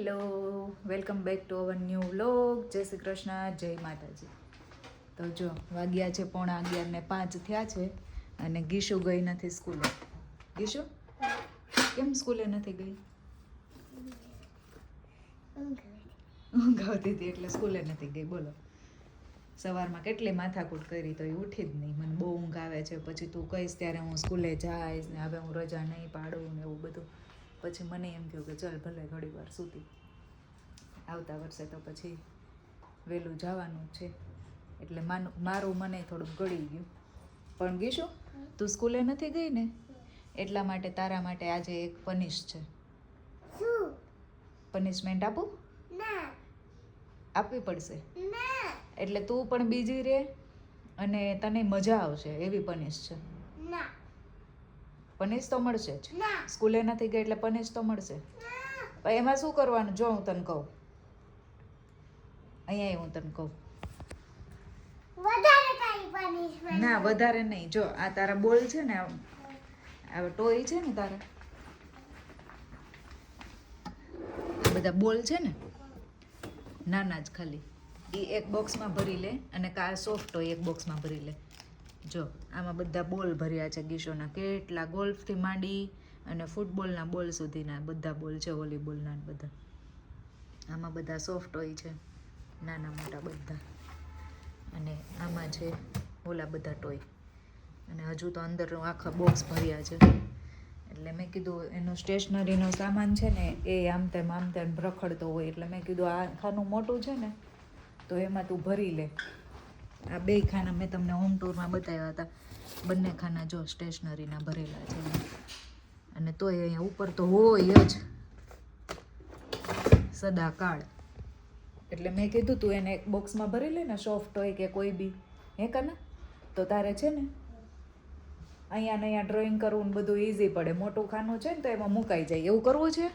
Hello, welcome back to our new vlog. જય શ્રી કૃષ્ણ, જય માતાજી. તો જો વાગ્યા છે 11:05 થયા છે અને ગીશુ ગઈ નથી સ્કૂલે. ગીશુ કેમ સ્કૂલે નથી ગઈ? ઊંઘ આવતી હતી એટલે સ્કૂલે નથી ગઈ. બોલો, સવારમાં કેટલી માથાકૂટ કરી તો એ ઉઠી જ નહીં. મને બહુ ઊંઘ આવે છે, પછી તું કહીશ ત્યારે હું સ્કૂલે જઈશ ને હવે હું રજા નહીં પાડું ને એવું બધું. પછી મને એમ થયું કે ચાલ ભલે ઘણી વાર સૂતી. આવતા વર્ષે તો પછી વહેલું જવાનું છે એટલે મારું મને થોડુંક ગળી ગયું. પણ ગીશુ, તું સ્કૂલે નથી ગઈ ને એટલા માટે તારા માટે આજે એક પનિશ છે. પનિશમેન્ટ આપું? આપવી પડશે એટલે તું પણ બીજી રહે અને તને મજા આવશે એવી પનિશ છે. પનિશ તો મળશે જ. સ્કૂલે નથી ગઈ એટલે પનિશ તો મળશે. પણ એમાં શું કરવાનું જો હું તને કહું. અહીંયા હું તને કહું. ના, વધારે નહીં. જો આ તારા બોલ છે ને, આ ટોય છે ને તારા, બધા બોલ છે ને નાના જ ખાલી, એ એક બોક્સમાં ભરી લે અને કા સોફ્ટ ટોય એક બોક્સમાં ભરી લે. જો આમાં બધા બોલ ભર્યા છે ગીશોના. કેટલા ગોલ્ફથી માંડી અને ફૂટબોલના બોલ સુધીના બધા બોલ છે, વોલીબોલના બધા. આમાં બધા સોફ્ટ ટોય છે, નાના મોટા બધા. અને આમાં છે ઓલા બધા ટોય. અને હજુ તો અંદર આખા બોક્સ ભર્યા છે. એટલે મેં કીધું એનો સ્ટેશનરીનો સામાન છે ને એ આમ તેમ રખડતો હોય એટલે મેં કીધું આ ખાનું મોટું છે ને તો એમાં તું ભરી લે. આ બે ખાના મેં તમને હોમ ટૂરમાં બતાવ્યા હતા. બંને ખાના જો સ્ટેશનરીના ભરેલા છે. અને તોય અહીંયા ઉપર તો હોય જ સદાકાળ. એટલે મેં કીધું તું એને એક બોક્સમાં ભરી લે ને, સોફ્ટ હોય કે કોઈ બી હે કાના, તો તારે છે ને અહીંયા ને અહીંયા ડ્રોઈંગ કરવું ને બધું ઇઝી પડે. મોટું ખાનું છે ને તો એમાં મુકાઈ જાય. એવું કરવું છે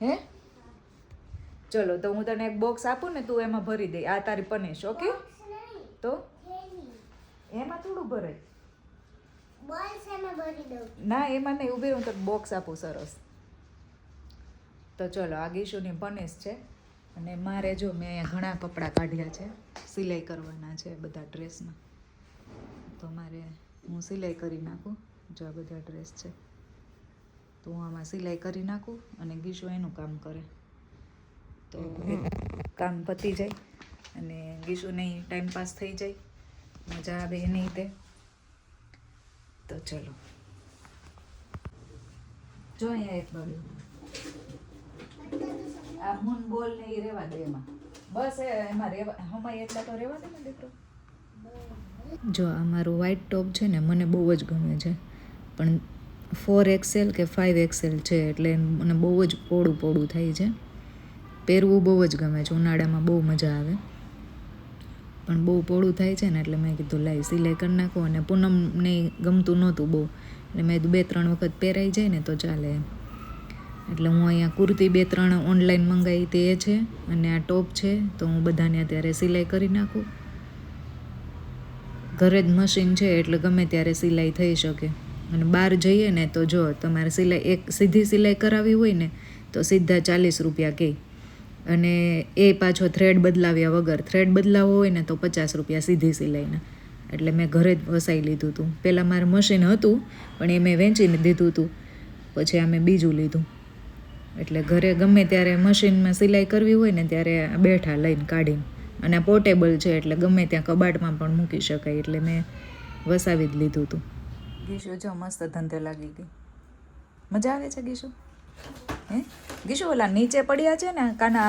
હે? ચલો તો હું તને એક બોક્સ આપું ને, તું એમાં ભરી દે. આ તારી પનિશ. ઓકે? તો એમાં થોડું ભરાય. ના, એમાં નહીં. ઊભી હું તને બોક્સ આપું સરસ. તો ચલો, આ ગીશુની પનિશ છે. અને મારે જો મેં અહીંયા ઘણા કપડાં કાઢ્યા છે, સિલાઈ કરવાના છે બધા ડ્રેસમાં. તો મારે હું સિલાઈ કરી નાખું. જો આ બધા ડ્રેસ છે તો હું આમાં સિલાઈ કરી નાખું અને ગીશુ એનું કામ કરે. તો કામ પતી જાય અને ગીશુને ટાઈમ પાસ થઈ જાય, મજા આવે એની રીતે. તો ચલો, જો અહીંયા એક બાળ્યું. આ મૂન બોલ ને એ રહેવા દે એમાં. બસ એમાં રહેવા હમાય એટલા તો રહેવા દે ને દીકરો. જો આ મારું વ્હાઈટ ટોપ છે ને મને બહુ જ ગમે છે, પણ 4XL કે 5XL છે એટલે મને બહુ જ પોળું થાય છે. પહેરવું બહુ જ ગમે છે, ઉનાળામાં બહુ મજા આવે. પણ બહુ પોળું થાય છે ને એટલે મેં કીધું લાઈ સિલાઈ કરી નાખું. અને પૂનમને ગમતું નહોતું બહુ એટલે મેં 2-3 વખત પહેરાઈ જાય ને તો ચાલે એમ. એટલે હું અહીંયા કુર્તી 2-3 ઓનલાઈન મંગાવી તે છે અને આ ટોપ છે તો હું બધાને અત્યારે સિલાઈ કરી નાખું. ઘરે જ મશીન છે એટલે ગમે ત્યારે સિલાઈ થઈ શકે. અને બહાર જઈએ ને તો જો તમારે સિલાઈ એક સીધી સિલાઈ કરાવી હોય ને તો સીધા 40 રૂપિયા કહે. અને એ પાછો થ્રેડ બદલાવ્યા વગર. થ્રેડ બદલાવો હોય ને તો 50 રૂપિયા સીધી સિલાઈના. એટલે મેં ઘરે જ વસાવી લીધું હતું. પહેલાં મારે મશીન હતું પણ એ મેં વેચીને દીધું હતું, પછી આ મેં બીજું લીધું. એટલે ઘરે ગમે ત્યારે મશીનમાં સિલાઈ કરવી હોય ને ત્યારે બેઠા લઈને કાઢીને. અને આ પોર્ટેબલ છે એટલે ગમે ત્યાં કબાટમાં પણ મૂકી શકાય એટલે મેં વસાવી જ લીધું હતું. ગીશુ જો મસ્ત ધંધે લાગી ગઈ. મજા આવે છે ગીશુ? હે ગીશુ, ઓલા નીચે પડ્યા છે ને કાના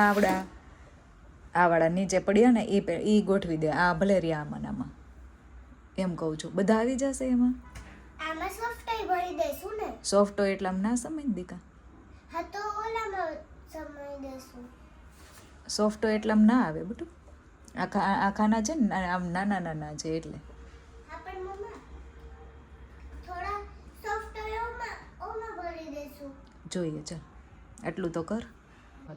આવાળા નીચે પડ્યા ને એ ગોઠવી દે. આ ભલે રહ્યા આમાં એમ કહું છું. બધા આવી જશે એમાં. સોફ્ટ હોય એટલે આમ ના સમજ દીકા. સોફ્ટ હોય એટલે આમ ના આવે બટું. આ ખાના છે ને આમ નાના છે એટલે. જોઈએ ચાલ, આટલું તો કર.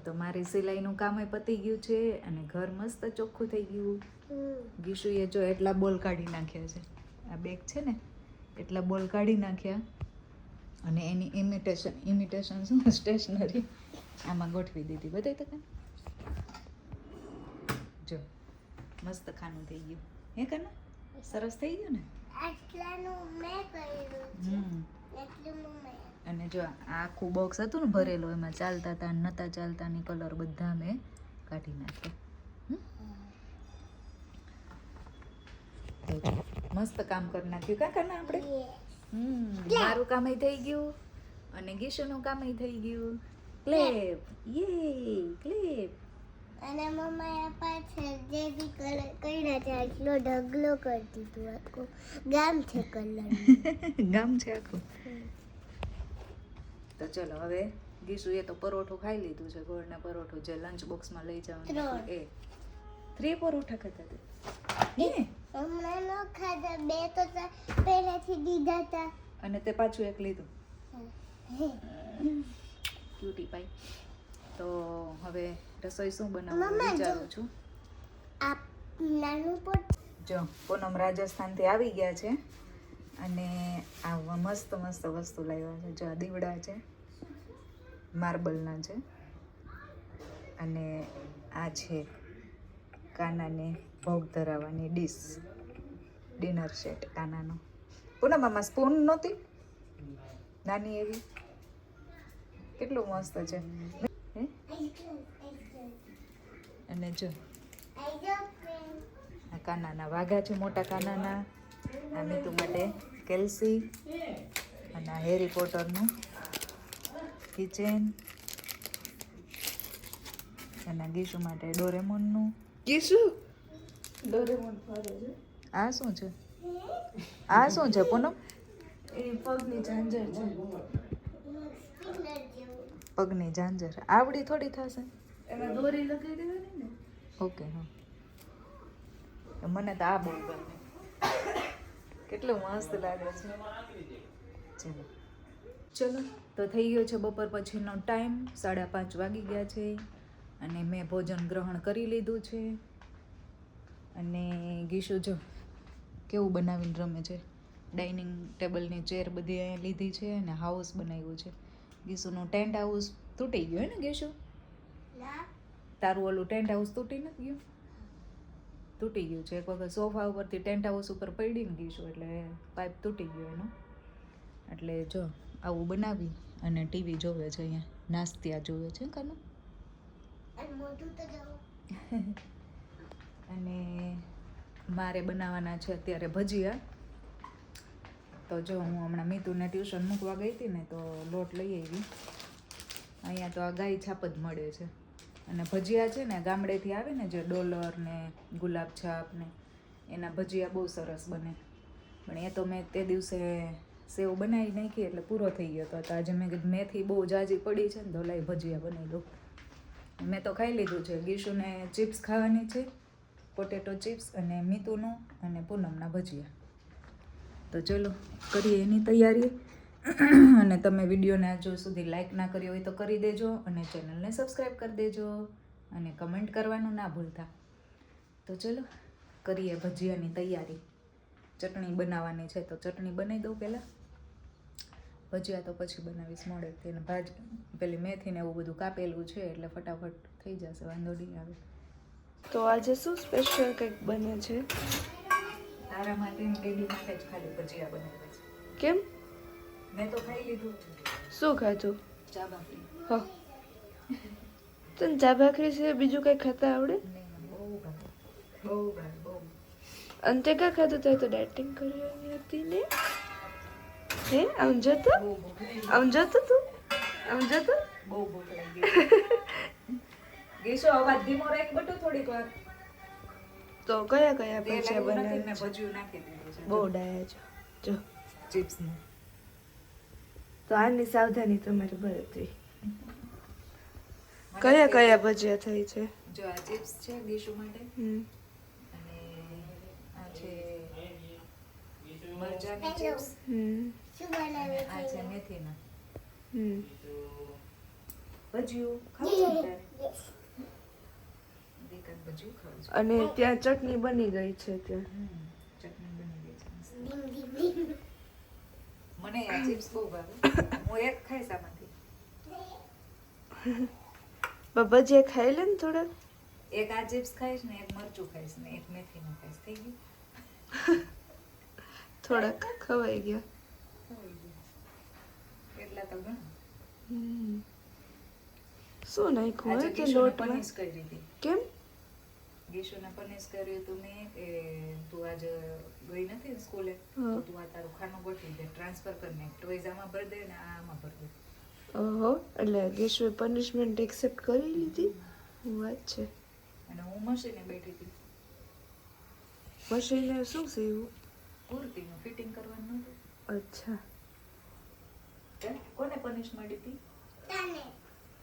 તો મારી સિલાઈનું કામ પતી ગયું છે અને ઘર મસ્ત ચોખ્ખું થઈ ગયું. ગીશુએ જો એટલા બોલ કાઢી નાખ્યા છે. આ બેગ છે ને એટલા બોલ કાઢી નાખ્યા અને એની ઇમિટેશન શું સ્ટેશનરી આમાં ગોઠવી દીધી બધાય તો જો મસ્ત ખાનું થઈ ગયું હે કના સરસ થઈ ગયું ને આટલાનું મેં કર્યું એટલું મેં અને જો આ આખું બોક્સ હતું ને ભરેલું એમાં ચાલતા હતા નતા ચાલતા ની કલર બધા મેં કાઢી નાખ્યા મસ્ત કામ કરી નાખ્યું કાકાના આપણે મારું કામ થઈ ગયું અને ગીશુનું કામ થઈ ગયું ક્લેપ યે ક્લેપ અને મમ્માએ પાછળ જે બી કલર કર્યા છે આટલો ઢગલો કરી દીધું આખું ગામ છે કલર ગામ છે આખું તો ચલો હવે ગીશુએ તો પરોઠું ખાઈ લીધું છે ગોળના પરોઠું જે લંચ બોક્સમાં લઈ જવાનું એ 3 પરોઠા ખાતા હતા હમણાં ન ખાધા 2 તો પહેલેથી દીધા હતા અને તે પાછું એક લીધું ક્યુટી પાઈ તો હવે રસોઈ શું બનાવવાનું વિચારું છું આ નાનું પોટ જો પૂનમ રાજસ્થાનથી આવી ગયા છે અને આ મસ્ત મસ્ત વસ્તુ લાવ્યા છે જો આ દીવડા છે માર્બલના છે અને આ છે કાનાને ભોગ ધરાવવાની ડીશ ડિનર સેટ કાનાનો પૂનમ આમાં સ્પૂન નહોતી નાની એવી કેટલું મસ્ત છે અને જો આ કાનાના વાઘા છે મોટા કાનાના આ મીતુ માટે કેલ્સી અને આ હેરી પોટરનું કિચન અને ગીશુ માટે ડોરેમોનનું ગીશુ ડોરેમોન ફરે છે આ શું છે આ શું છે પૂનમ એ પગની ઝાંઝર છે પગની ઝાંઝર આવડી થોડી થશે એમાં દોરી લગાવી દેવાની ને ઓકે હા મને તો આ બહુ ગમે કેટલું મસ્ત લાગે છે ચલો ચલો તો થઈ ગયો છે બપોર પછીનો ટાઈમ 5:30 વાગી ગયા છે અને મેં ભોજન ગ્રહણ કરી લીધું છે અને ગીશુ જો કેવું બનાવીને રમે છે ડાઇનિંગ ટેબલની ચેર બધી અહીંયા લીધી છે અને હાઉસ બનાવ્યું છે ગીશુનું ટેન્ટ હાઉસ તૂટી ગયું હે ને ગીશુ તારું ઓલું ટેન્ટ હાઉસ તૂટી નથી ગયું તૂટી ગયું છે એક વખત સોફા ઉપરથી ટેન્ટ હાઉસ ઉપર પડી ને ગીશું એટલે પાઇપ તૂટી ગયો એનો એટલે જો આવું બનાવી અને ટીવી જોવે છે અહીંયા નાસ્તિયા જોવે છે કાનો અને મારે બનાવવાના છે અત્યારે ભજીયા તો જો હું હમણાં મીતુને ટ્યુશન મૂકવા ગઈ હતી ને તો લોટ લઈ આવી અહીંયા તો આ ગાય છાપ જ મળે છે અને ભજીયા છે ને ગામડેથી આવે ને જે ડોલર ને ગુલાબ છાપ ને એના ભજીયા બહુ સરસ બને પણ એ તો મેં તે દિવસે સેવ બનાવી નાખી એટલે પૂરો થઈ ગયો હતો આજે મેં કીધું મેથી બહુ જાજી પડી છે ને તો લાઈ ભજીયા બનાવી દઉં મેં તો ખાઈ લીધું છે ગીશુને ચિપ્સ ખાવાની છે પોટેટો ચિપ્સ અને મીતુનું અને પૂનમના ભજીયા તો ચલો કરીએ એની તૈયારી અને તમે વિડીયોને હજુ સુધી લાઈક ના કરી હોય તો કરી દેજો અને ચેનલને સબસ્ક્રાઈબ કરી દેજો અને કમેન્ટ કરવાનું ના ભૂલતા તો ચલો કરીએ ભજીયાની તૈયારી ચટણી બનાવવાની છે તો ચટણી બનાવી દઉં પહેલાં ભજીયા તો પછી બનાવીશ મોડેથી અને પેલી મેથીને એવું બધું કાપેલું છે એટલે ફટાફટ થઈ જશે વાંધો નહીં આવે તો આજે શું સ્પેશિયલ કંઈક બને છે તારા માટે ડેડી માટે જ ખાલી ભજીયા બનાવ્યા છે કેમ મેં તો ખાઈ લીધું શું ખાધું ચા બાકી હા તને ચા ભાખરી છે બીજું કંઈ ખાતા આવડે બહુ ભાવે બહુ ભાવે બહુ અને તે કાં ખાધું ત્યારે તો ડાયટિંગ કરવાની હતી ને હે આમ જતો બહુ ભૂખ લાગી આમ જતો તું આમ જતો બહુ ભૂખ લાગી ગેસો અવાજ ધીમો રાખ બટો થોડીક વાર તો કયા કયા તેલ ભજીયા આવ્યું નથી, બનાવે મેં ભજીયું નાખી દીધું છે બહુ ડાયા છો જો ચિપ્સનું તો આની સાવધાની તમારે બરતવી કયા કયા ભજીયા થઈ છે જો આ ચિપ્સ છે ગીશુ માટે હમ અને આ છે મરચાની ચિપ્સ શું બનાવે આ છે મેથીના હમ ભજીયું ખાવું છે તારે? દીકરા ભજીયું ખાવું છે અને ત્યાં ચટણી બની ગઈ છે ત્યાં ચટણી બની ગઈ છે મસ્ત. Dim dim dim. મને આ ચિપ્સ બહુ ભાવે હું એક ખાઈશ આમાંથી ભજીયા ખાઈ લે ને થોડા. એક આ ચિપ્સ ખાઈશ ને એક મરચું ખાઈશ ને એક મેથીનું ખાઈશ, થઈ ગયું. થોડાક ખવાઈ ગયા. એટલા તો ઘણા. શું નાખ્યું આજે હોય કે ગીશુને લોટમાં? પનીસ કરી હતી. કેમ? ગીશુને પનીસ કર્યું હતું મેં કે તું આજે ગઈ નથી ને સ્કૂલે, હા. તો તું આ તારું ખાનું ગોઠવી દે, ટ્રાન્સફર કરી નાખ, ટોયઝ આમાં ભરી દે ને આ આમાં ભરી દે. ઓહો, એટલે ગેશુએ પનિશમેન્ટ એક્સેપ્ટ કરી લીધી. વાત છે. અને હું મશીને બેઠી હતી, મશીને શું સીવું? કુર્તીનું ફિટિંગ કરવાનું નતું. અચ્છા. કેમ? કોને પનિશ મળી હતી? તને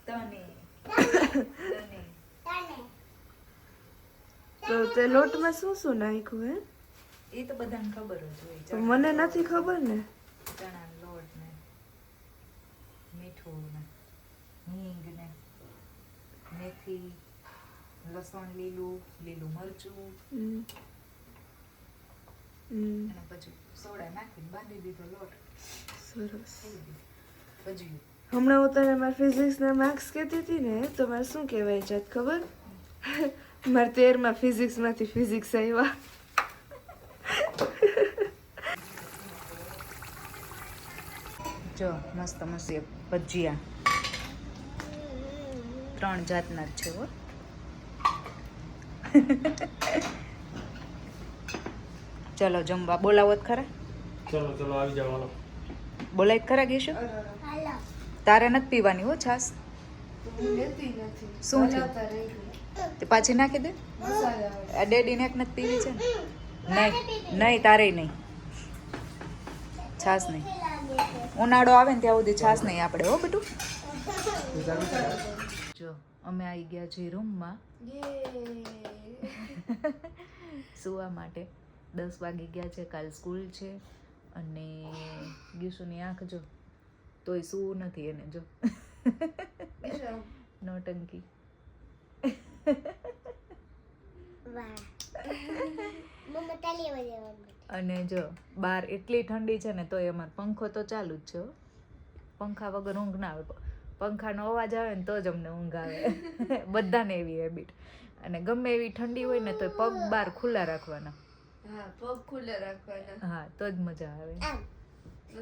તને. તને. તને તો તે લોટમાં શું શું નાખ્યું હે? એ તો બધાને ખબર જ હોય. તો મને નથી ખબર ને. ચણાનો લોટ ને મીઠું ને હિંગ ને મેથી, લસણ લીલું, લીલું મરચું હમ. હમ, અને પછી સોડા નાખીને બાંધી દીધો લોટ. સરસ. થઈ ગયું ભજીયું. હમણાં હું તને મારા ફિઝિક્સના માર્ક્સ કહેતી હતી ને, તો મારે શું કહેવાય છે ખબર? મારે 13માં ફિઝિક્સમાંથી ફિઝિક્સ આવ્યા. જો મસ્ત મસ્ત ભજીયા 3 જાતના જ છે હો. ચલો જમવા બોલાવો જ ખરા? ચલો ચલો આવી જાઓ હાલો. બોલાય જ ખરા ગીશું? હાલો તારે નથી પીવાની હો છાશ. શું થયું? તે પાછી નાખી દે. આ ડેડીને એક નથી પીવી છે ને? નહીં નહીં તારેય નહીં, છાશ નહીં. લાગે છે ઉનાળો આવે ને ત્યાં સુધી છાશ નહીં આપણે હો બેટું. જો અમે આવી ગયા છીએ રૂમમાં સુવા માટે. 10 વાગી ગયા છે, કાલ સ્કૂલ છે અને ગીશુની આંખ જો તોય સૂવું નથી એને, જો નોટંકી. વાહ મમ્મા તાલી વજાવવાનું અને જો બહાર એટલી ઠંડી છે ને તોય અમારે પંખો તો ચાલુ જ છે હો. પંખા વગર ઊંઘ ના આવે. પંખાનો અવાજ આવે ને તો જ અમને ઊંઘ આવે. બધાને એવી હેબિટ. અને ગમે એવી ઠંડી હોય ને તો પગ બહાર ખુલ્લા રાખવાના. હા, પગ ખુલ્લા રાખવાના. હા તો જ મજા આવે. આમ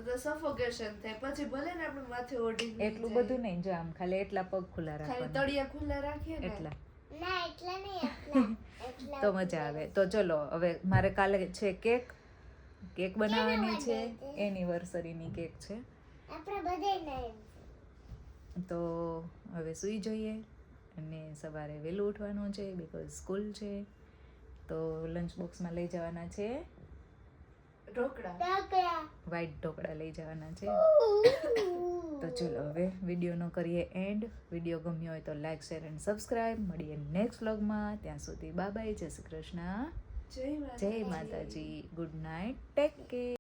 તો સફોકેશન થાય. પછી ભલે ને આપણે માથે ઓઢી એટલું બધું નહીં, જો આમ ખાલી એટલા પગ ખુલ્લા ખાલી રાખવાના તળિયા ખુલ્લા રાખીએ ને એટલા, ના એટલા નહીં એટલા તો મજા આવે. તો ચલો હવે મારે કાલે છે કેક બનાવવાની છે, એનિવર્સરીની કેક છે. આપણે બધે નહીં તો હવે સૂઈ જઈએ અને સવારે વહેલું ઉઠવાનું છે બિકોઝ સ્કૂલ છે. તો લંચ બોક્સમાં લઈ જવાના છે ઢોકળા. ઢોકળા વ્હાઈટ ઢોકળા લઈ જવાના છે. તો ચલો હવે વિડીયોનો કરીએ એન્ડ. વિડીયો ગમ્યો હોય તો લાઈક શેર એન્ડ સબસ્ક્રાઈબ. મળીએ નેક્સ્ટ વ્લોગમાં. ત્યાં સુધી બાય બાય. જય શ્રી કૃષ્ણ. જય માતા. જય માતાજી. Good night. Take care.